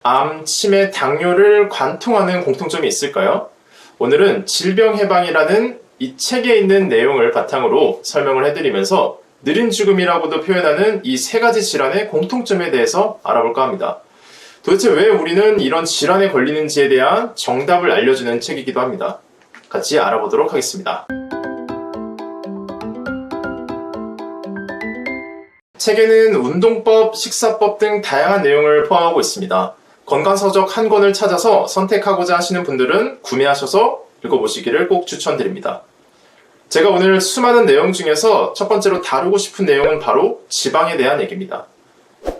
암, 치매, 당뇨를 관통하는 공통점이 있을까요? 오늘은 질병해방이라는 이 책에 있는 내용을 바탕으로 설명을 해드리면서 느린 죽음이라고도 표현하는 이 세 가지 질환의 공통점에 대해서 알아볼까 합니다. 도대체 왜 우리는 이런 질환에 걸리는지에 대한 정답을 알려주는 책이기도 합니다. 같이 알아보도록 하겠습니다. 책에는 운동법, 식사법 등 다양한 내용을 포함하고 있습니다. 건강서적 한 권을 찾아서 선택하고자 하시는 분들은 구매하셔서 읽어보시기를 꼭 추천드립니다. 제가 오늘 수많은 내용 중에서 첫 번째로 다루고 싶은 내용은 바로 지방에 대한 얘기입니다.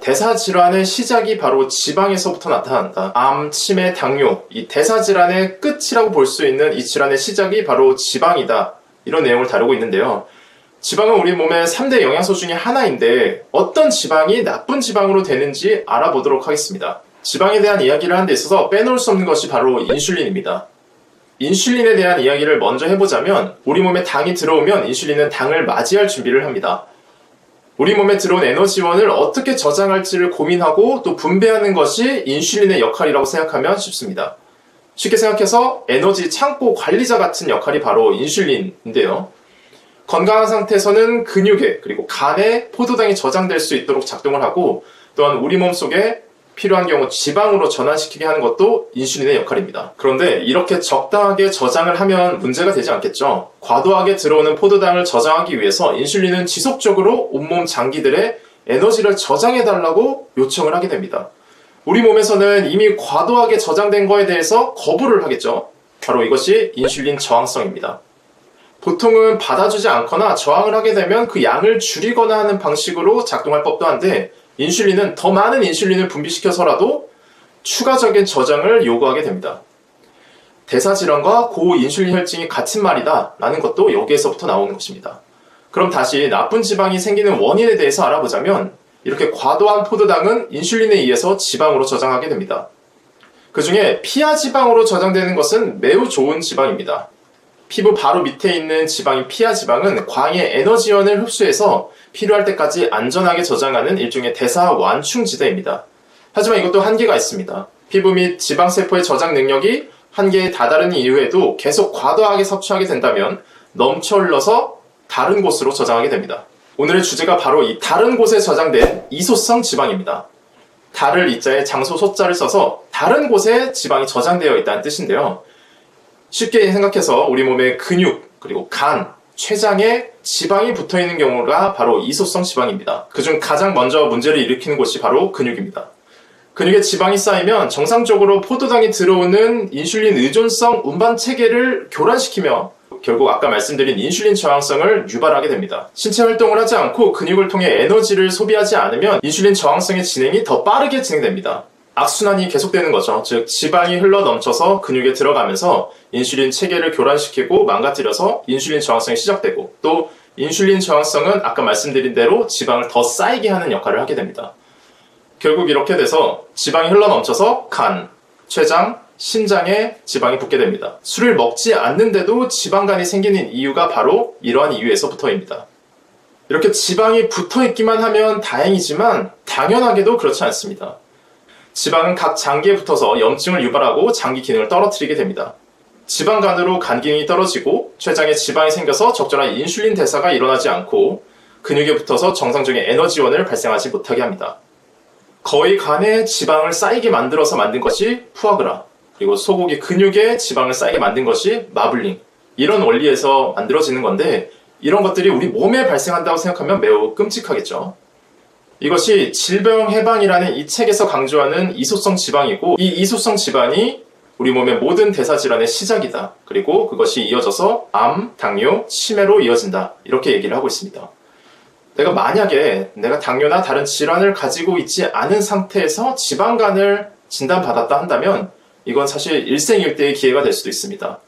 대사질환의 시작이 바로 지방에서부터 나타난다. 암, 치매, 당뇨, 이 대사질환의 끝이라고 볼 수 있는 이 질환의 시작이 바로 지방이다. 이런 내용을 다루고 있는데요. 지방은 우리 몸의 3대 영양소 중에 하나인데 어떤 지방이 나쁜 지방으로 되는지 알아보도록 하겠습니다. 지방에 대한 이야기를 하는 데 있어서 빼놓을 수 없는 것이 바로 인슐린입니다. 인슐린에 대한 이야기를 먼저 해보자면 우리 몸에 당이 들어오면 인슐린은 당을 맞이할 준비를 합니다. 우리 몸에 들어온 에너지원을 어떻게 저장할지를 고민하고 또 분배하는 것이 인슐린의 역할이라고 생각하면 쉽습니다. 쉽게 생각해서 에너지 창고 관리자 같은 역할이 바로 인슐린인데요. 건강한 상태에서는 근육에 그리고 간에 포도당이 저장될 수 있도록 작동을 하고 또한 우리 몸속에 필요한 경우 지방으로 전환시키게 하는 것도 인슐린의 역할입니다. 그런데 이렇게 적당하게 저장을 하면 문제가 되지 않겠죠? 과도하게 들어오는 포도당을 저장하기 위해서 인슐린은 지속적으로 온몸 장기들의 에너지를 저장해달라고 요청을 하게 됩니다. 우리 몸에서는 이미 과도하게 저장된 거에 대해서 거부를 하겠죠? 바로 이것이 인슐린 저항성입니다. 보통은 받아주지 않거나 저항을 하게 되면 그 양을 줄이거나 하는 방식으로 작동할 법도 한데 인슐린은 더 많은 인슐린을 분비시켜서라도 추가적인 저장을 요구하게 됩니다. 대사질환과 고인슐린 혈증이 같은 말이다 라는 것도 여기에서부터 나오는 것입니다. 그럼 다시 나쁜 지방이 생기는 원인에 대해서 알아보자면 이렇게 과도한 포도당은 인슐린에 의해서 지방으로 저장하게 됩니다. 그 중에 피하지방으로 저장되는 것은 매우 좋은 지방입니다. 피부 바로 밑에 있는 지방인 피하지방은 광의 에너지원을 흡수해서 필요할 때까지 안전하게 저장하는 일종의 대사 완충지대입니다. 하지만 이것도 한계가 있습니다. 피부 및 지방세포의 저장 능력이 한계에 다다른 이후에도 계속 과도하게 섭취하게 된다면 넘쳐 흘러서 다른 곳으로 저장하게 됩니다. 오늘의 주제가 바로 이 다른 곳에 저장된 이소성 지방입니다. 달을 이자에 장소 소자를 써서 다른 곳에 지방이 저장되어 있다는 뜻인데요. 쉽게 생각해서 우리 몸의 근육, 그리고 간, 췌장에 지방이 붙어있는 경우가 바로 이소성 지방입니다. 그중 가장 먼저 문제를 일으키는 곳이 바로 근육입니다. 근육에 지방이 쌓이면 정상적으로 포도당이 들어오는 인슐린 의존성 운반 체계를 교란시키며 결국 아까 말씀드린 인슐린 저항성을 유발하게 됩니다. 신체 활동을 하지 않고 근육을 통해 에너지를 소비하지 않으면 인슐린 저항성의 진행이 더 빠르게 진행됩니다. 악순환이 계속되는 거죠. 즉 지방이 흘러 넘쳐서 근육에 들어가면서 인슐린 체계를 교란시키고 망가뜨려서 인슐린 저항성이 시작되고 또 인슐린 저항성은 아까 말씀드린 대로 지방을 더 쌓이게 하는 역할을 하게 됩니다. 결국 이렇게 돼서 지방이 흘러 넘쳐서 간, 췌장, 심장에 지방이 붙게 됩니다. 술을 먹지 않는데도 지방간이 생기는 이유가 바로 이러한 이유에서부터입니다. 이렇게 지방이 붙어있기만 하면 다행이지만 당연하게도 그렇지 않습니다. 지방은 각 장기에 붙어서 염증을 유발하고 장기 기능을 떨어뜨리게 됩니다. 지방간으로 간 기능이 떨어지고 췌장에 지방이 생겨서 적절한 인슐린 대사가 일어나지 않고 근육에 붙어서 정상적인 에너지원을 발생하지 못하게 합니다. 거의 간에 지방을 쌓이게 만들어서 만든 것이 푸아그라, 그리고 소고기 근육에 지방을 쌓이게 만든 것이 마블링, 이런 원리에서 만들어지는 건데 이런 것들이 우리 몸에 발생한다고 생각하면 매우 끔찍하겠죠. 이것이 질병해방이라는 이 책에서 강조하는 이소성 지방이고 이 이소성 지방이 우리 몸의 모든 대사질환의 시작이다. 그리고 그것이 이어져서 암, 당뇨, 치매로 이어진다. 이렇게 얘기를 하고 있습니다. 만약에 내가 당뇨나 다른 질환을 가지고 있지 않은 상태에서 지방간을 진단받았다 한다면 이건 사실 일생일대의 기회가 될 수도 있습니다.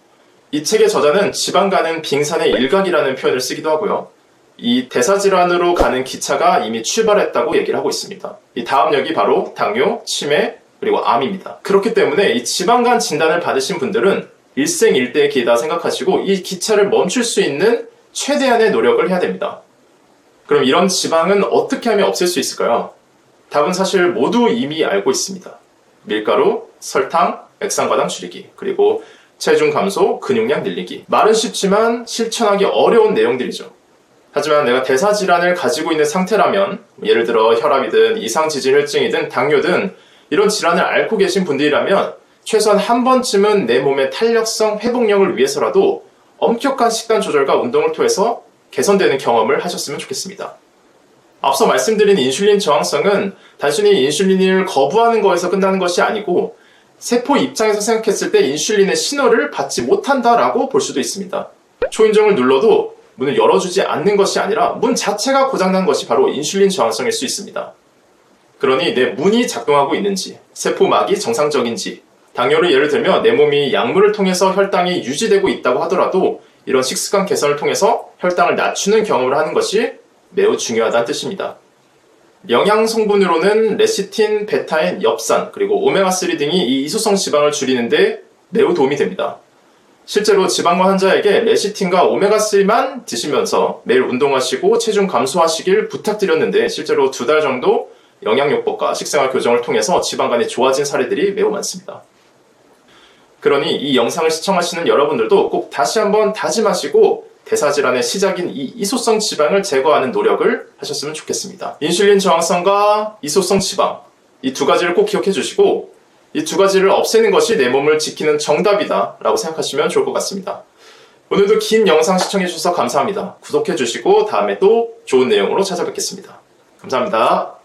이 책의 저자는 지방간은 빙산의 일각이라는 표현을 쓰기도 하고요. 이 대사질환으로 가는 기차가 이미 출발했다고 얘기를 하고 있습니다. 이 다음 역이 바로 당뇨, 치매, 그리고 암입니다. 그렇기 때문에 이 지방간 진단을 받으신 분들은 일생일대의 기회다 생각하시고 이 기차를 멈출 수 있는 최대한의 노력을 해야 됩니다. 그럼 이런 지방은 어떻게 하면 없앨 수 있을까요? 답은 사실 모두 이미 알고 있습니다. 밀가루, 설탕, 액상과당 줄이기, 그리고 체중 감소, 근육량 늘리기. 말은 쉽지만 실천하기 어려운 내용들이죠. 하지만 내가 대사질환을 가지고 있는 상태라면, 예를 들어 혈압이든 이상지질혈증이든 당뇨든 이런 질환을 앓고 계신 분들이라면 최소한 한 번쯤은 내 몸의 탄력성, 회복력을 위해서라도 엄격한 식단 조절과 운동을 통해서 개선되는 경험을 하셨으면 좋겠습니다. 앞서 말씀드린 인슐린 저항성은 단순히 인슐린을 거부하는 거에서 끝나는 것이 아니고 세포 입장에서 생각했을 때 인슐린의 신호를 받지 못한다라고 볼 수도 있습니다. 초인종을 눌러도 문을 열어주지 않는 것이 아니라 문 자체가 고장난 것이 바로 인슐린 저항성일 수 있습니다. 그러니 내 문이 작동하고 있는지, 세포막이 정상적인지, 당뇨를 예를 들면 내 몸이 약물을 통해서 혈당이 유지되고 있다고 하더라도 이런 식습관 개선을 통해서 혈당을 낮추는 경험을 하는 것이 매우 중요하다는 뜻입니다. 영양 성분으로는 레시틴, 베타인, 엽산, 그리고 오메가3 등이 이 이소성 지방을 줄이는데 매우 도움이 됩니다. 실제로 지방과 환자에게 레시틴과 오메가3만 드시면서 매일 운동하시고 체중 감소하시길 부탁드렸는데 실제로 2달 정도 영양요법과 식생활 교정을 통해서 지방간이 좋아진 사례들이 매우 많습니다. 그러니 이 영상을 시청하시는 여러분들도 꼭 다시 한번 다짐하시고 대사질환의 시작인 이 이소성 지방을 제거하는 노력을 하셨으면 좋겠습니다. 인슐린 저항성과 이소성 지방, 이 두 가지를 꼭 기억해 주시고 이 두 가지를 없애는 것이 내 몸을 지키는 정답이다 라고 생각하시면 좋을 것 같습니다. 오늘도 긴 영상 시청해 주셔서 감사합니다. 구독해 주시고 다음에 또 좋은 내용으로 찾아뵙겠습니다. 감사합니다.